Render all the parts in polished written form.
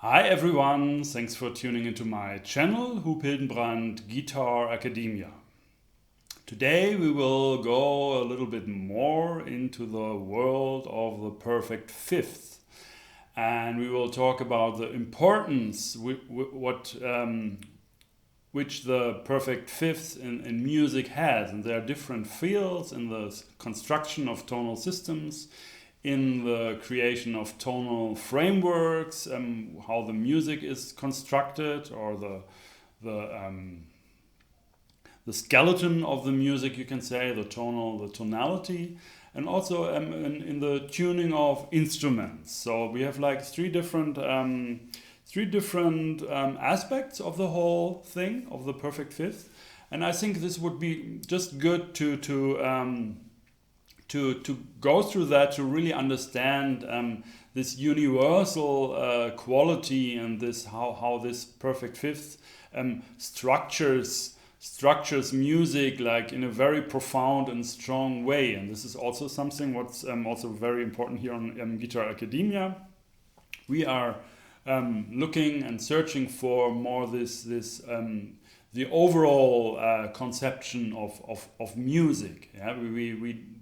Hi everyone, thanks for tuning into my channel, Huub Hildenbrand Guitar Academia. Today we will go a little bit more into the world of the perfect fifth, and we will talk about the importance which the perfect fifth in music has. And there are different fields in the construction of tonal systems, in the creation of tonal frameworks, how the music is constructed, or the skeleton of the music, you can say, the tonality, and also in the tuning of instruments. So we have like three different aspects of the whole thing of the perfect fifth, and I think this would be just good to go through that, to really understand this universal quality, and this how this perfect fifth structures music like in a very profound and strong way. And this is also something what's also very important here on Guitar Academia. We are looking and searching for more the overall conception of music. Yeah?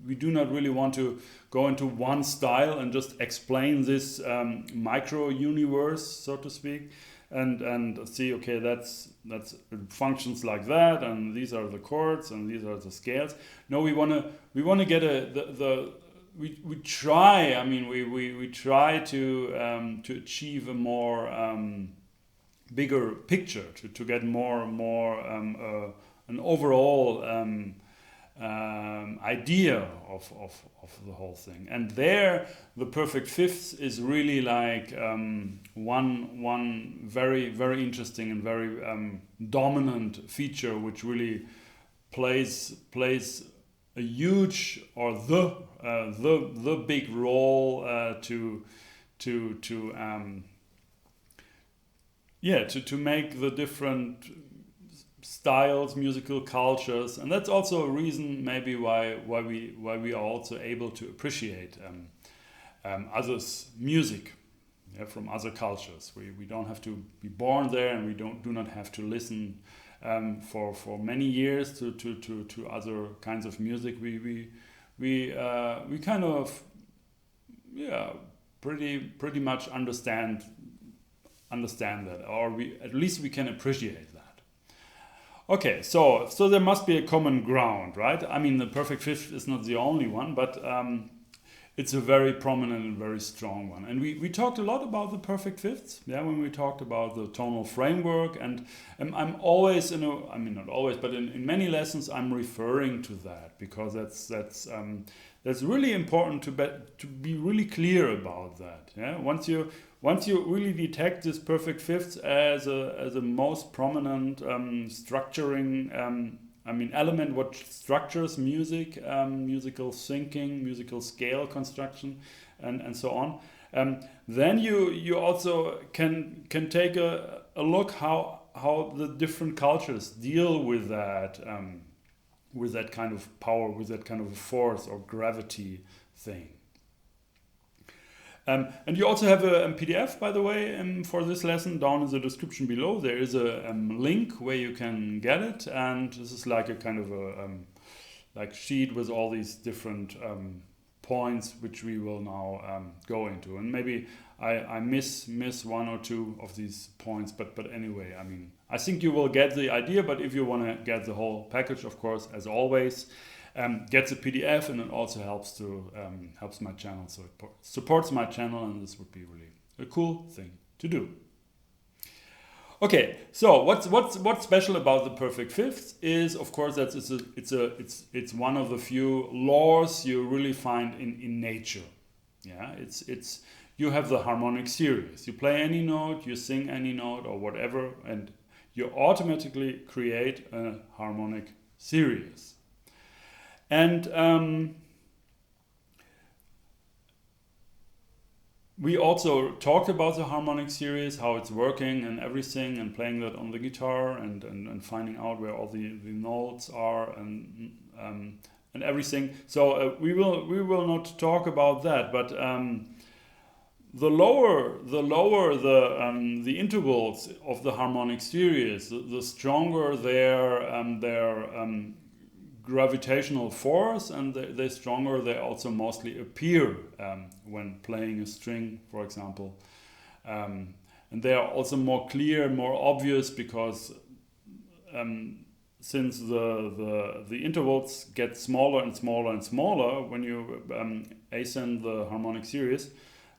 We do not really want to go into one style and just explain this micro universe, so to speak, and see, okay, that's it functions like that, and these are the chords and these are the scales. No, we wanna get we try. I mean, we try to achieve a more bigger picture, to get more an overall idea of the whole thing. And there, the perfect fifth is really like one very very interesting and very dominant feature, which really plays a huge, or the big role to make the different styles, musical cultures. And that's also a reason maybe why we are also able to appreciate others' music, yeah, from other cultures. We don't have to be born there, and we do not have to listen for many years to other kinds of music. We kind of, yeah, pretty much understand that, or at least we can appreciate that. Okay, so there must be a common ground, right? I mean, the perfect fifth is not the only one, but it's a very prominent and very strong one. And we talked a lot about the perfect fifths, yeah, when we talked about the tonal framework. And I'm always, I mean, not always, but in many lessons I'm referring to that, because that's really important to be really clear about that. Yeah, once you really detect this perfect fifth as a most prominent structuring element, what structures music, musical thinking, musical scale construction, and so on, then you also can take a look how the different cultures deal with that kind of power, with that kind of force or gravity thing. And you also have a PDF, by the way, for this lesson. Down in the description below there is a link where you can get it, and this is like a kind of a like sheet with all these different points which we will now go into. And maybe I miss one or two of these points, but anyway, I mean, I think you will get the idea. But if you want to get the whole package, of course, as always, get the PDF, and it also helps my channel, so it supports my channel, and this would be really a cool thing to do. Okay, so what's special about the perfect fifth is, of course, that it's one of the few laws you really find in nature. Yeah, it's you have the harmonic series. You play any note, you sing any note, or whatever, and you automatically create a harmonic series. And we also talked about the harmonic series, how it's working and everything, and playing that on the guitar, and finding out where all the notes are, and everything. So we will not talk about that, but lower the intervals of the harmonic series, the stronger their gravitational force, and the stronger they also mostly appear when playing a string, for example. And they are also more clear, more obvious, because since the intervals get smaller and smaller and smaller when you ascend the harmonic series,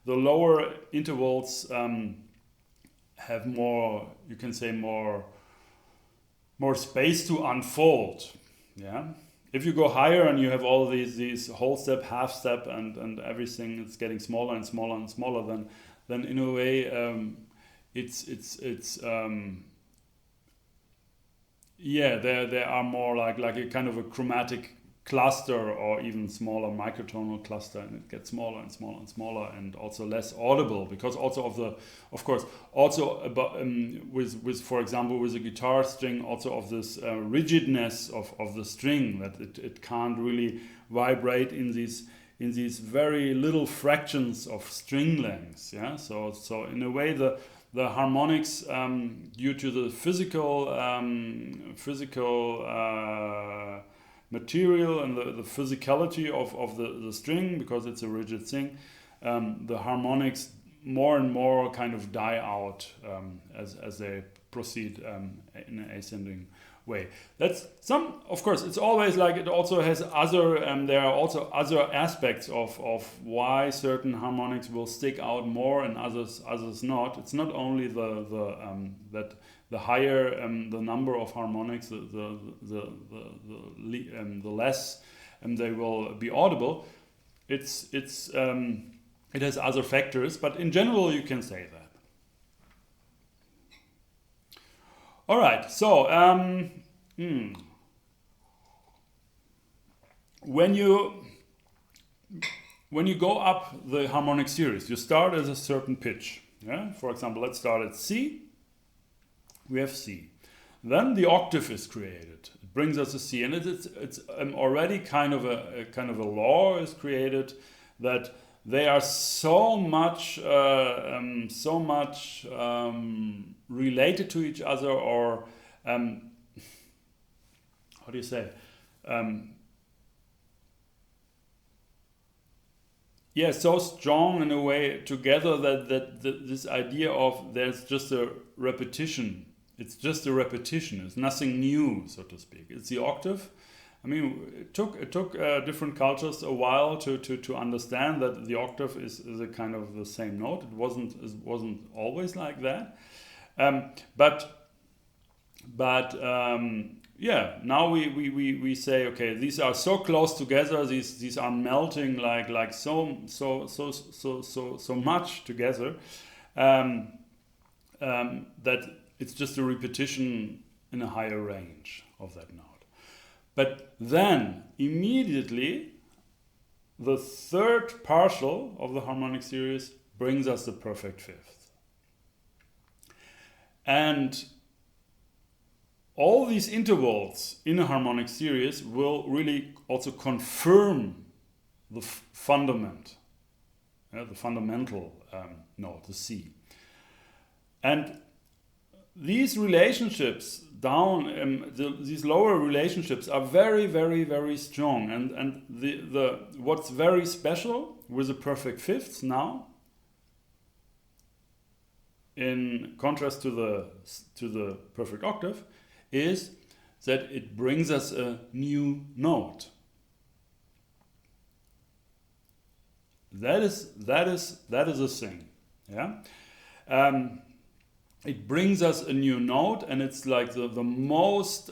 the lower intervals have more, you can say, more space to unfold. Yeah. If you go higher and you have all these whole step, half step, and everything, it's getting smaller and smaller and smaller. Then in a way, it's yeah, there are more like a kind of a chromatic cluster, or even smaller microtonal cluster, and it gets smaller and smaller and smaller, and also less audible, because also of course also about with for example with a guitar string, also of this rigidness of the string, that it can't really vibrate in these very little fractions of string lengths. Yeah, so in a way the harmonics, due to the physical material and the physicality of the string, because it's a rigid thing, the harmonics more and more kind of die out as they proceed in an ascending way. That's some, of course, it's always like, it also has other, there are also other aspects of why certain harmonics will stick out more and others not. It's not only that the higher the number of harmonics, the less they will be audible. It has other factors, but in general you can say that. All right, so when you go up the harmonic series, you start at a certain pitch. Yeah, for example, let's start at C. We have C. Then the octave is created. It brings us a C, and it's already kind of a law is created, that they are so much related to each other, or how do you say? Yeah, so strong in a way together that this idea of there's just a repetition. It's just a repetition. It's nothing new, so to speak. It's the octave. I mean, it took different cultures a while to understand that the octave is a kind of the same note. It wasn't always like that. Yeah, now we say, okay, these are so close together. These are melting like so much together, that it's just a repetition in a higher range of that note. But then immediately the third partial of the harmonic series brings us the perfect fifth. And all these intervals in a harmonic series will really also confirm the the fundamental note, the C. And these relationships down, these lower relationships are very, very, very strong. And the what's very special with the perfect fifths now, in contrast to the perfect octave, is that it brings us a new note. That is a thing. Yeah. It brings us a new note, and it's like the most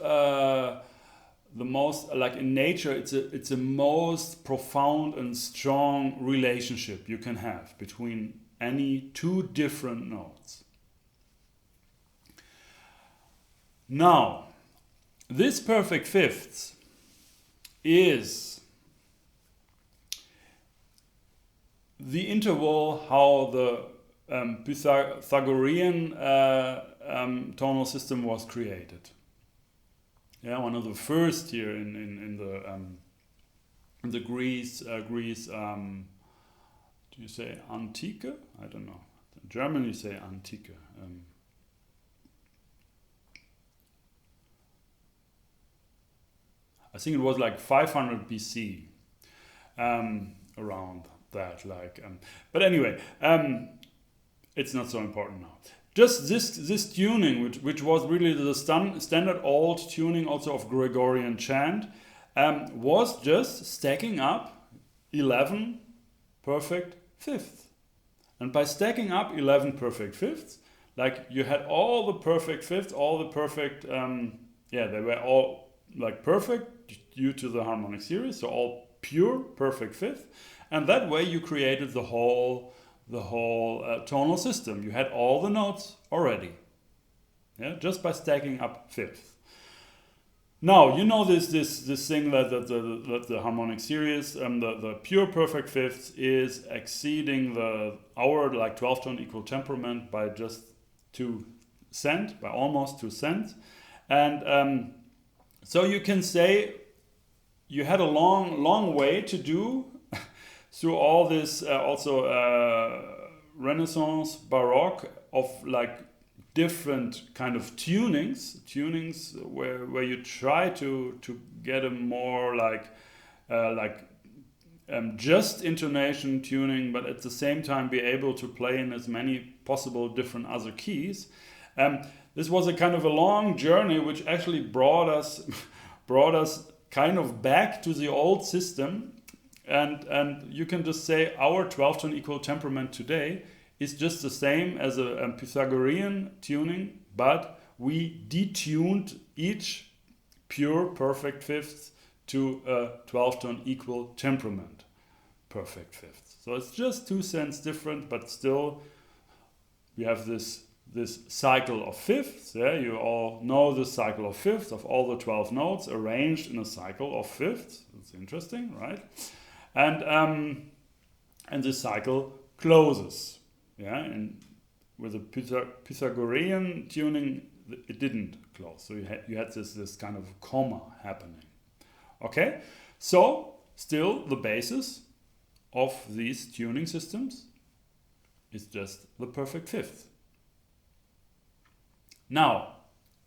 like in nature. It's a most profound and strong relationship you can have between any two different notes. Now, this perfect fifths is the interval how the Pythagorean tonal system was created. Yeah, one of the first here in the Greece. Do Do you say Antike? I don't know. In German you say Antike. I think it was like 500 BC, around that. But anyway, it's not so important now. Just this tuning, which was really the standard old tuning also of Gregorian chant, was just stacking up 11 perfect fifths. And by stacking up 11 perfect fifths, like you had all the perfect fifths, all the perfect, they were all like perfect due to the harmonic series, so all pure perfect fifth, and that way you created the whole tonal system. You had all the notes already, just by stacking up fifths. Now you know this thing that the harmonic series, the pure perfect fifths is exceeding our like 12-tone equal temperament by just 2 cents, by almost 2 cents, and so you can say you had a long way to do through all this Renaissance, Baroque of like different kind of tunings where you try to get a more just intonation tuning, but at the same time be able to play in as many possible different other keys. This was a kind of a long journey which actually brought us kind of back to the old system, and you can just say our 12-tone equal temperament today is just the same as a Pythagorean tuning, but we detuned each pure perfect fifth to a 12-tone equal temperament perfect fifth. So it's just 2 cents different, but still we have this cycle of fifths. You all know the cycle of fifths of all the 12 notes arranged in a cycle of fifths. It's interesting, right? And this cycle closes. And with a Pythagorean tuning, it didn't close. So you had this kind of comma happening. Okay, so still the basis of these tuning systems is just the perfect fifth. Now,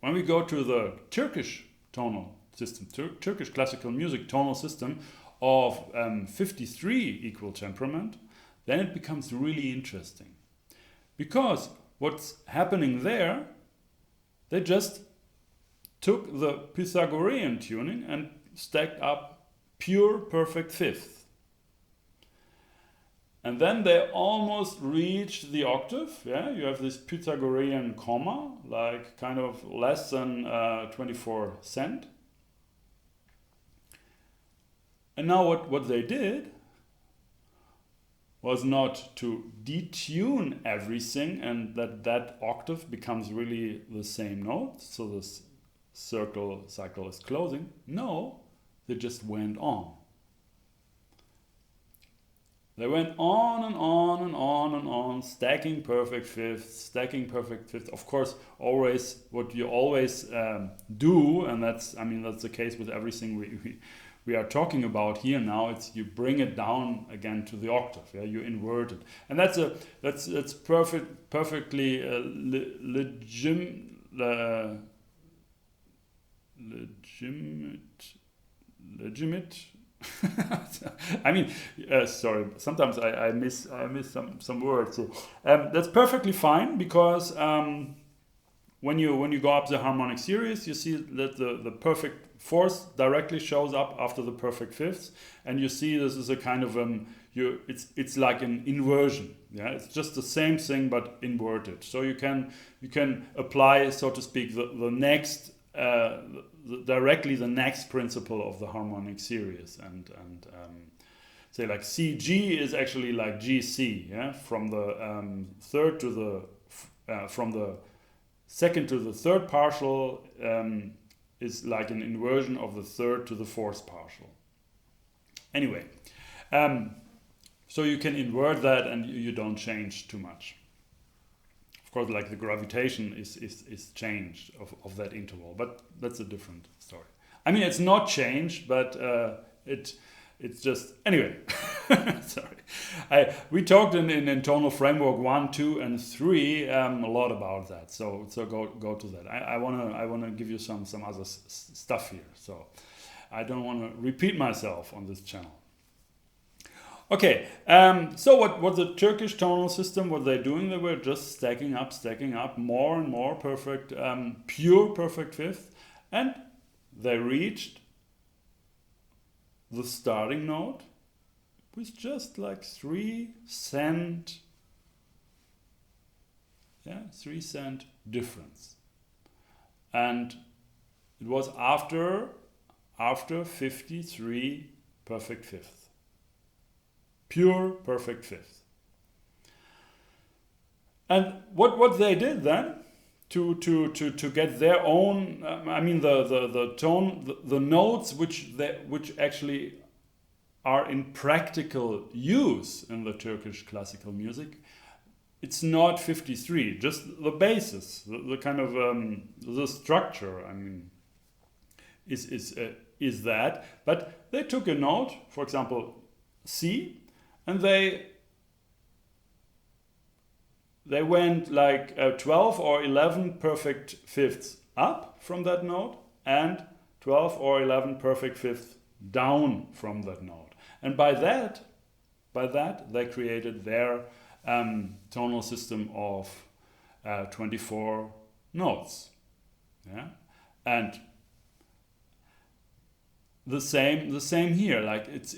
when we go to the Turkish tonal system, Turkish classical music tonal system of 53 equal temperament, then it becomes really interesting. Because what's happening there, they just took the Pythagorean tuning and stacked up pure perfect fifth. And then they almost reach the octave. You have this Pythagorean comma, like kind of less than 24 cents. And now what they did was not to detune everything and that octave becomes really the same note, so this cycle is closing. No, they just went on. They went on and on and on and on, stacking perfect fifths. Of course, always what you always do, and that's the case with everything we are talking about here now. It's you bring it down again to the octave. You invert it, and that's perfectly legitimate. Sorry. Sometimes I miss some words. So, that's perfectly fine because when you go up the harmonic series, you see that the perfect fourth directly shows up after the perfect fifths, and you see this is a kind of it's like an inversion. It's just the same thing but inverted. So you can apply, so to speak, the next. Directly the next principle of the harmonic series and say like CG is actually like GC, from the third to the from the second to the third partial is like an inversion of the third to the fourth partial. Anyway, so you can invert that and you don't change too much. Of course, like the gravitation is changed of that interval, but that's a different story. It's not changed, but it's just anyway. Sorry, we talked in tonal framework 1, 2, and 3 a lot about that. So go to that. I wanna give you some other stuff here. So I don't want to repeat myself on this channel. Okay, so what the Turkish tonal system, what they're doing, they were just stacking up more and more perfect, pure perfect fifth, and they reached the starting note with just like 3 cent, 3 cent difference, and it was after 53 perfect fifths. Pure perfect fifth. And what they did then to get their own, the tone, the notes which actually are in practical use in the Turkish classical music, it's not 53, just the basis, the kind of the structure. I mean, is that, but they took a note, for example, C. And they went like 12 or 11 perfect fifths up from that note and 12 or 11 perfect fifths down from that note. And by that they created their tonal system of 24 notes. Yeah, and the same here. Like it's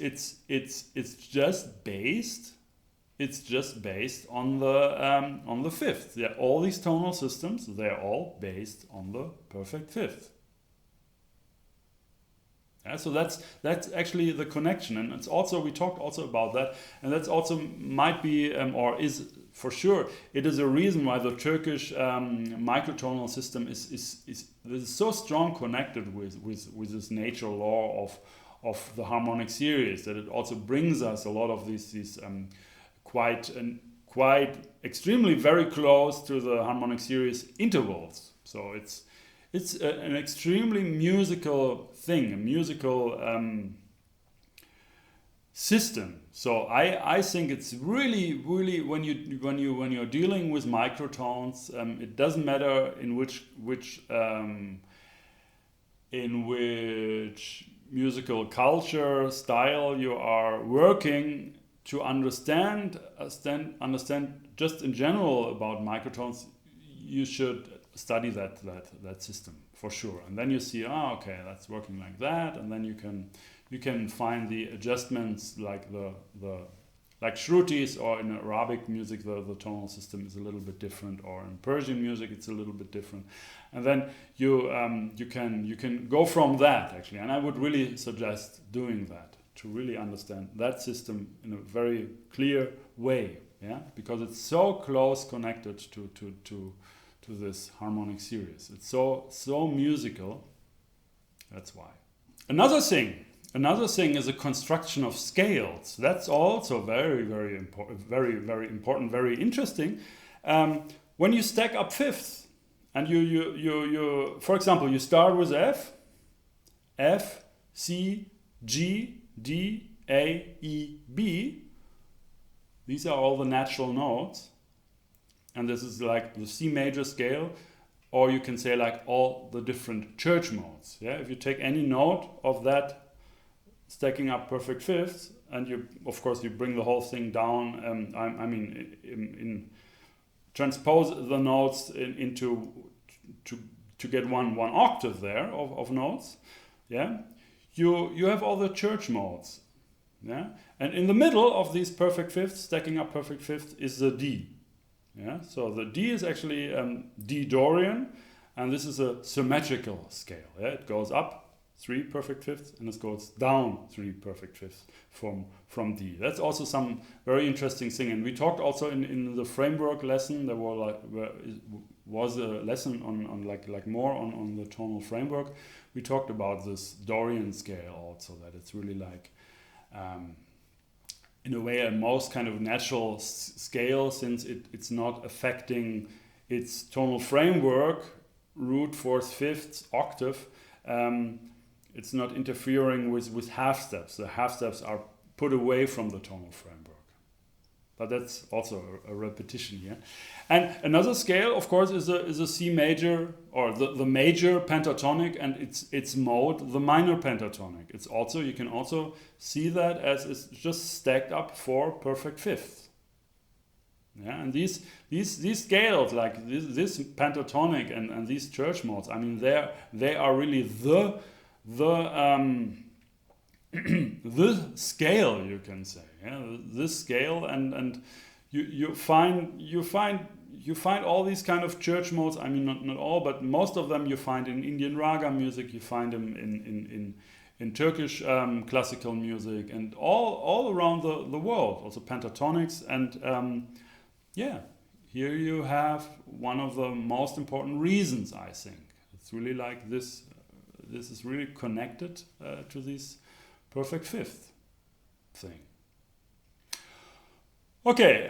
just based on the fifth. Yeah, all these tonal systems, they're all based on the perfect fifth. Yeah, so that's actually the connection, and it's also, we talked also about that, and that's also might be or is for sure, it is a reason why the Turkish microtonal system is so strong connected with this natural law of the harmonic series, that it also brings us a lot of these quite extremely very close to the harmonic series intervals. So it's an extremely musical thing, a musical system. So I think it's really when you're dealing with microtones, it doesn't matter in which musical culture style you are working, to understand just in general about microtones, you should study that system for sure. And then you see, okay, that's working like that, and then you can find the adjustments like like shrutis, or in Arabic music the tonal system is a little bit different, or in Persian music it's a little bit different, and then you can go from that actually. And I would really suggest doing that to really understand that system in a very clear way, because it's so close connected to this harmonic series. It's so musical. That's why. Another thing is a construction of scales. That's also very important, very important, very interesting. When you stack up fifths, and you for example, you start with F, C, G, D, A, E, B. These are all the natural notes, and this is like the C major scale, or you can say like all the different church modes. Yeah, if you take any note of that stacking up perfect fifths, and you bring the whole thing down. In transpose the notes into to get one octave there of notes. Yeah, you have all the church modes. Yeah, and in the middle of these perfect fifths, stacking up perfect fifths, is the D. Yeah, so the D is actually D Dorian, and this is a symmetrical scale. Yeah, it goes up 3 perfect fifths, and it goes down 3 perfect fifths from D. That's also some very interesting thing. And we talked also in the framework lesson. There was a lesson on like more on the tonal framework. We talked about this Dorian scale also, that it's really like in a way a most kind of natural scale, since it's not affecting its tonal framework, root, fourth, fifth, octave. It's not interfering with half steps. The half steps are put away from the tonal framework. But that's also a repetition here. And another scale, of course, is a C major, or the major pentatonic, and its mode, the minor pentatonic. It's also, you can also see that as it's just stacked up 4 perfect fifths. Yeah, and these scales, like this pentatonic and these church modes, I mean, they are really the the scale, you can say. Yeah, this scale, and you find all these kind of church modes. I mean, not all, but most of them you find in Indian raga music. You find them in Turkish classical music, and all around the world. Also pentatonics, and yeah, here you have one of the most important reasons. I think it's really like this. This is really connected to this perfect fifth thing. Okay,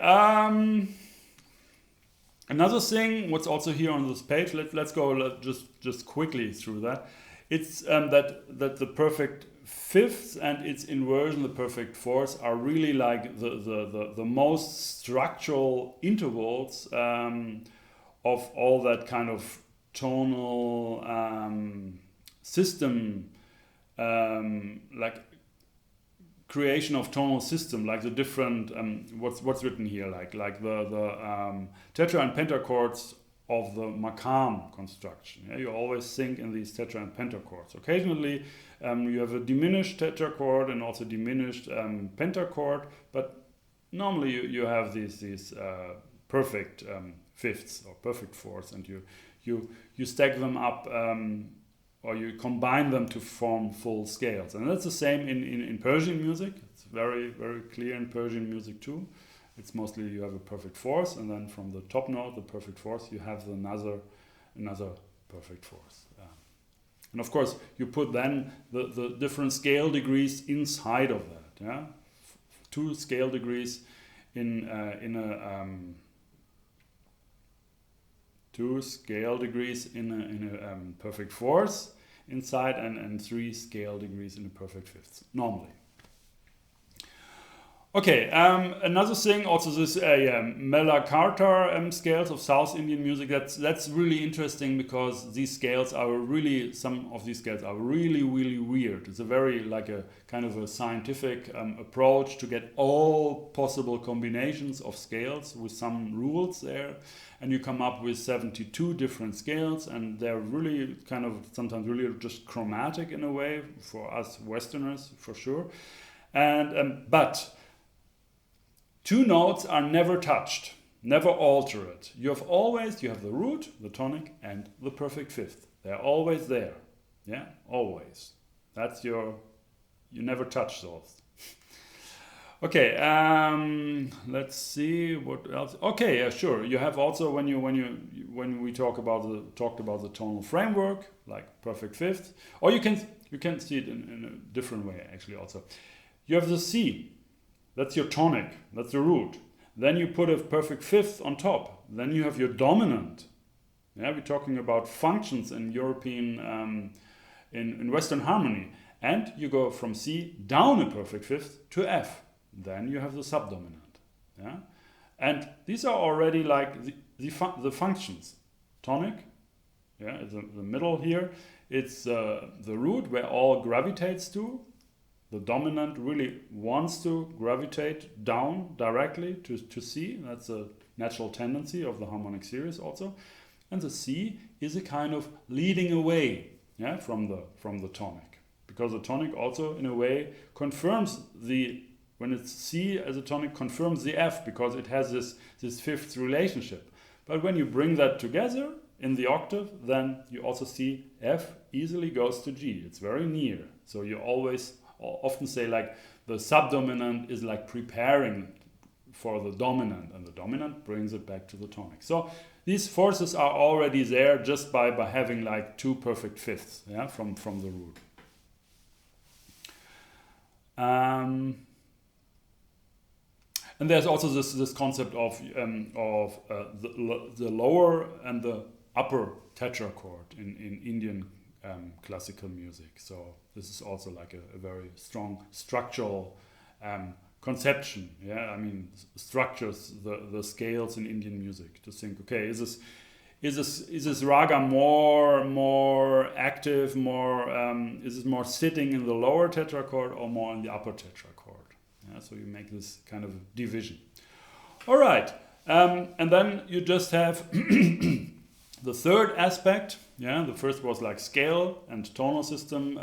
another thing, what's also here on this page, let's go just quickly through that. It's that the perfect fifths and its inversion, the perfect fourths, are really like the most structural intervals of all that kind of tonal system, like creation of tonal system, like the different what's written here, like the tetra and pentachords of the maqam construction. Yeah? You always think in these tetra and pentachords. Occasionally you have a diminished tetrachord and also diminished pentachord, but normally you have these perfect fifths or perfect fourths, and you stack them up, or you combine them to form full scales. And that's the same in Persian music. It's very, very clear in Persian music too. It's mostly you have a perfect fourth, and then from the top note, the perfect fourth, you have another perfect fourth. And of course, you put then the different scale degrees inside of that. Yeah, 2 scale degrees in a 2 scale degrees in a perfect fourth inside, and 3 scale degrees in a perfect fifth normally. Okay, another thing, also this Melakarta scales of South Indian music. That's really interesting, because these scales are really, some of these scales are really weird. It's a very like a kind of a scientific approach to get all possible combinations of scales with some rules there, and you come up with 72 different scales, and they're really kind of sometimes really just chromatic in a way for us Westerners for sure, and but 2 notes are never touched, never altered. You have the root, the tonic, and the perfect fifth. They're always there. Yeah, always. That's you never touch those. Okay, let's see what else. Okay, yeah, sure. You have also when we talked about the tonal framework, like perfect fifth, or you can see it in a different way actually also. You have the C. That's your tonic, that's the root. Then you put a perfect fifth on top. Then you have your dominant. Yeah, we're talking about functions in European, in Western harmony. And you go from C down a perfect fifth to F. Then you have the subdominant. Yeah, and these are already like the functions. Tonic, yeah, it's the middle here. It's the root where all gravitates to. The dominant really wants to gravitate down directly to C. That's a natural tendency of the harmonic series also. And the C is a kind of leading away, yeah, from the tonic. Because the tonic also in a way confirms when it's C as a tonic, confirms the F, because it has this fifth relationship. But when you bring that together in the octave, then you also see F easily goes to G. It's very near. So you often say like the subdominant is like preparing for the dominant, and the dominant brings it back to the tonic. So these forces are already there just by having like 2 perfect fifths, yeah, from the root. And there's also this concept of the lower and the upper tetrachord in Indian classical music. So this is also like a very strong structural conception. Yeah, I mean structures the scales in Indian music to think. Okay, is this raga more active, more is it more sitting in the lower tetrachord or more in the upper tetrachord? Yeah, so you make this kind of division. All right, and then you just have the third aspect. Yeah, the first was like scale and tonal system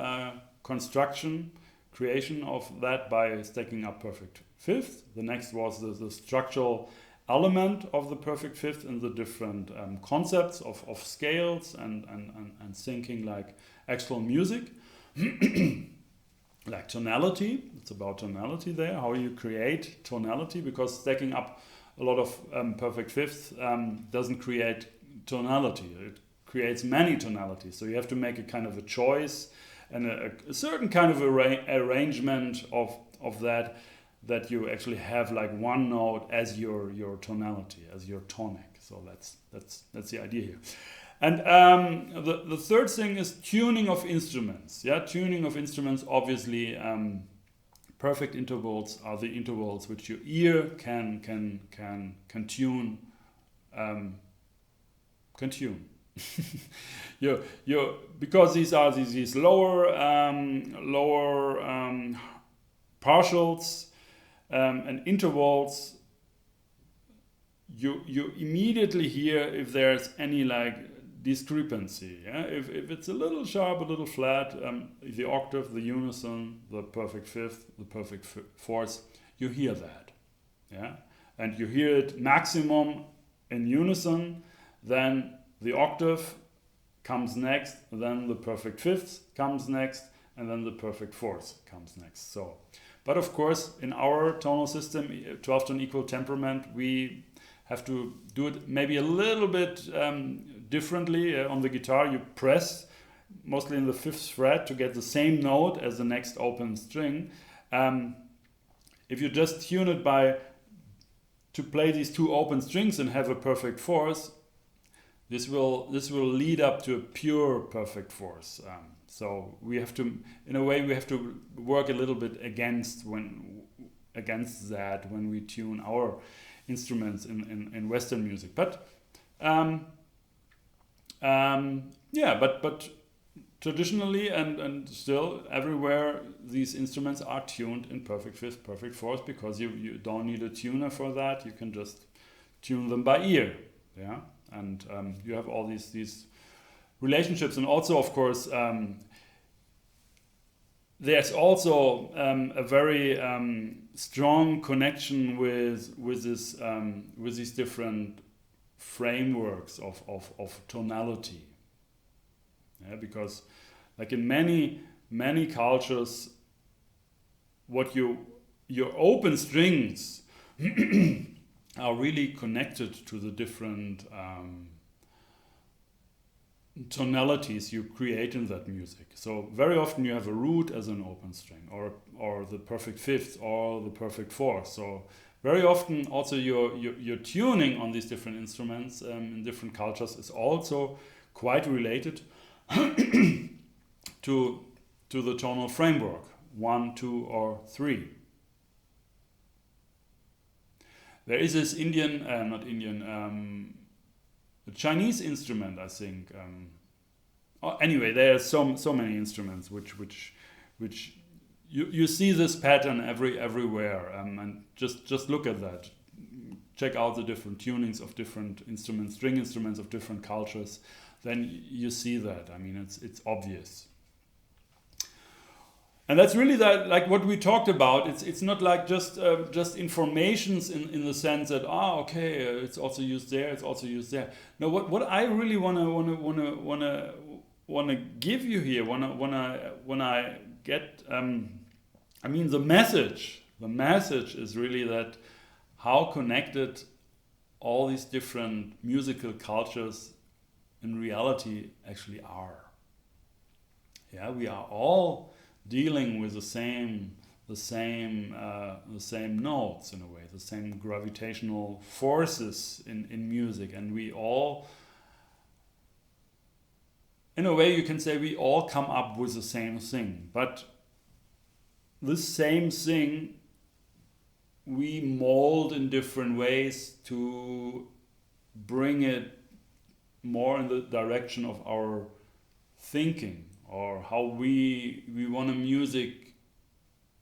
construction, creation of that by stacking up perfect fifth. The next was the structural element of the perfect fifth in the different concepts of scales and thinking like actual music. Like tonality, it's about tonality there, how you create tonality, because stacking up a lot of perfect fifths doesn't create tonality, it creates many tonalities. So you have to make a kind of a choice and a certain kind of arrangement of that you actually have like one note as your tonality, as your tonic. So that's the idea here. And the third thing is tuning of instruments. Yeah, tuning of instruments. Obviously, perfect intervals are the intervals which your ear can tune. Can tune. Because these are these lower partials and intervals. You immediately hear if there's any like discrepancy. Yeah? If it's a little sharp, a little flat, the octave, the unison, the perfect fifth, the perfect fourth, you hear that. Yeah? And you hear it maximum in unison, then the octave comes next, then the perfect fifth comes next, and then the perfect fourth comes next. So, but of course, in our tonal system, 12-tone equal temperament, we have to do it maybe a little bit differently. On the guitar, you press mostly in the fifth fret to get the same note as the next open string. If you just tune it to play these two open strings and have a perfect fourth, this will lead up to a pure perfect fourth. So we have to, in a way, we have to work a little bit against that when we tune our instruments in Western music. But but traditionally and still everywhere these instruments are tuned in perfect fifth, perfect fourth, because you don't need a tuner for that. You can just tune them by ear. Yeah, and you have all these relationships, and also of course there's also a very strong connection with these different frameworks of tonality. Yeah, because like in many cultures, your open strings are really connected to the different tonalities you create in that music. So very often you have a root as an open string, or the perfect fifth, or the perfect fourth. So very often also your tuning on these different instruments in different cultures is also quite related to the tonal framework, 1, 2, or 3. There is this Chinese instrument, I think. Anyway, there are so many instruments which you see this pattern everywhere, and just look at that. Check out the different tunings of different instruments, string instruments of different cultures. Then you see that. I mean, it's obvious. And that's really like what we talked about. It's not like just informations in the sense that okay, it's also used there, it's also used there. No, what I really wanna give you here, wanna get. I mean, the message is really that how connected all these different musical cultures in reality actually are. Yeah, we are all dealing with the same notes in a way, the same gravitational forces in music, and we all, in a way, you can say we all come up with the same thing, but this same thing we mold in different ways to bring it more in the direction of our thinking, or how we want a music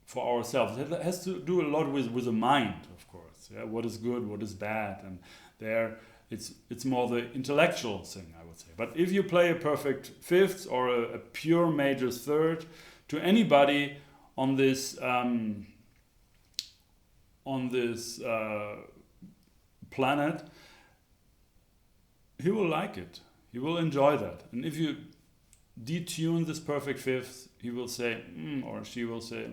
for ourselves. It has to do a lot with the mind, of course. Yeah, what is good, what is bad, and there it's more the intellectual thing, I would say. But if you play a perfect fifth or a pure major third to anybody on this planet, he will like it. He will enjoy that. And if you detune this perfect fifth, he will say, or she will say,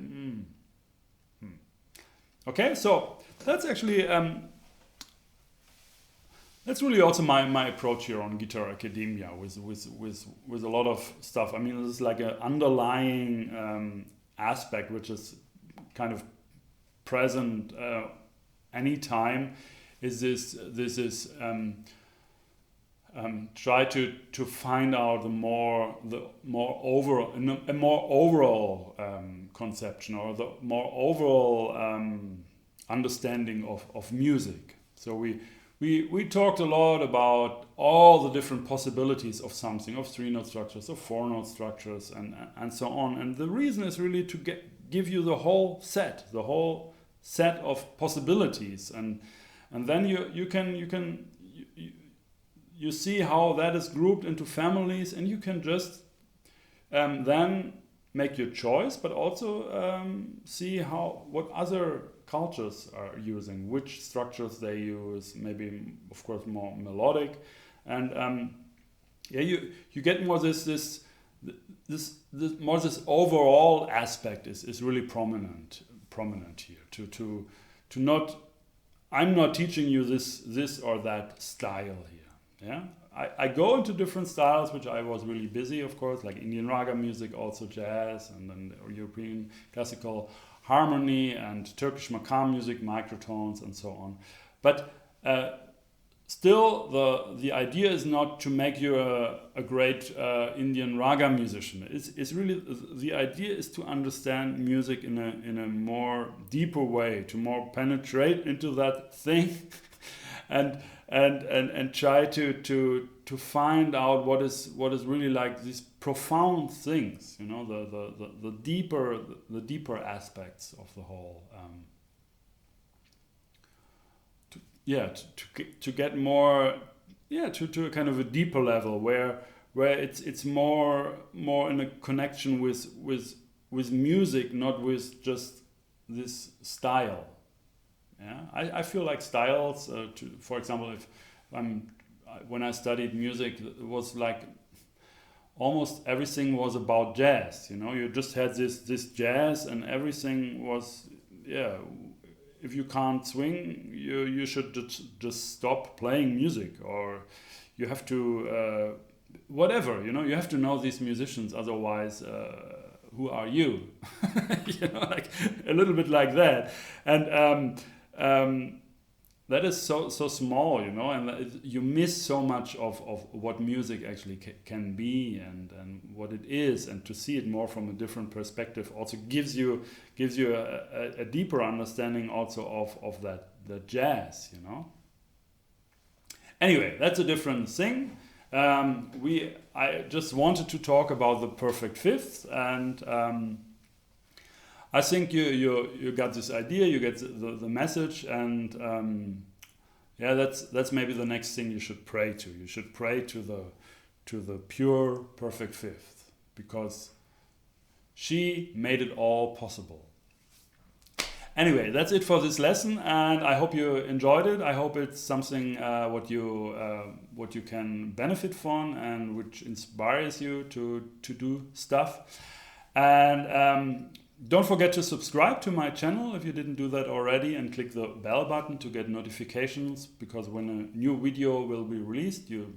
Okay, so that's actually that's really also my approach here on Guitar Academia with a lot of stuff. I mean, there's like an underlying aspect which is kind of present anytime. Is this is try to find out a more overall conception, or the more overall understanding of music. So we talked a lot about all the different possibilities of something, of 3-note structures, of 4-note structures, and so on. And the reason is really to give you the whole set of possibilities, and then you see how that is grouped into families, and you can just then make your choice, but also see what other cultures are using, which structures they use, maybe of course more melodic, and you get more this overall aspect is really prominent here. To not, I'm not teaching you this or that style here. Yeah, I go into different styles, which I was really busy, of course, like Indian raga music, also jazz, and then European classical harmony and Turkish makam music, microtones, and so on. But still, the idea is not to make you a great Indian raga musician. It's really, the idea is to understand music in a more deeper way, to more penetrate into that thing, and try to find out what is really like these profound things, you know, the deeper aspects of the whole. To get more, to a kind of a deeper level where it's more in a connection with music, not with just this style. Yeah, I feel like styles. For example, when I studied music, it was like almost everything was about jazz. You know, you just had this jazz, and everything was If you can't swing, you should just stop playing music, or you have to whatever. You know, you have to know these musicians, otherwise. Who are you? You know, like a little bit like that, and that is so small, you know, and you miss so much of what music actually can be and what it is, and to see it more from a different perspective also gives you a deeper understanding also of the jazz, you know. Anyway, that's a different thing. I just wanted to talk about the perfect fifth, and I think you got this idea, you get the message, and that's maybe the next thing you should pray to. You should pray to the pure perfect fifth, because she made it all possible. Anyway, that's it for this lesson, and I hope you enjoyed it. I hope it's something what you can benefit from, and which inspires you to do stuff. And don't forget to subscribe to my channel if you didn't do that already, and click the bell button to get notifications, because when a new video will be released, you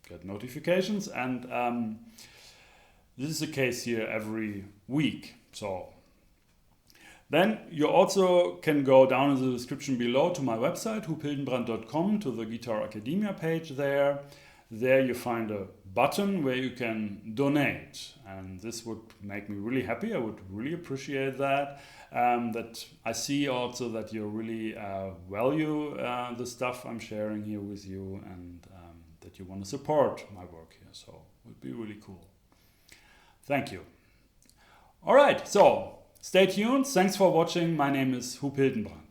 get notifications. And this is the case here every week. So then you also can go down in the description below to my website, hoophildenbrand.com, to the Guitar Academia page there. There you find a button where you can donate, and this would make me really happy. I would really appreciate that. That I see also that you really value the stuff I'm sharing here with you, and that you want to support my work here. So it would be really cool. Thank you. All right, so stay tuned. Thanks for watching. My name is Huub Hildenbrand.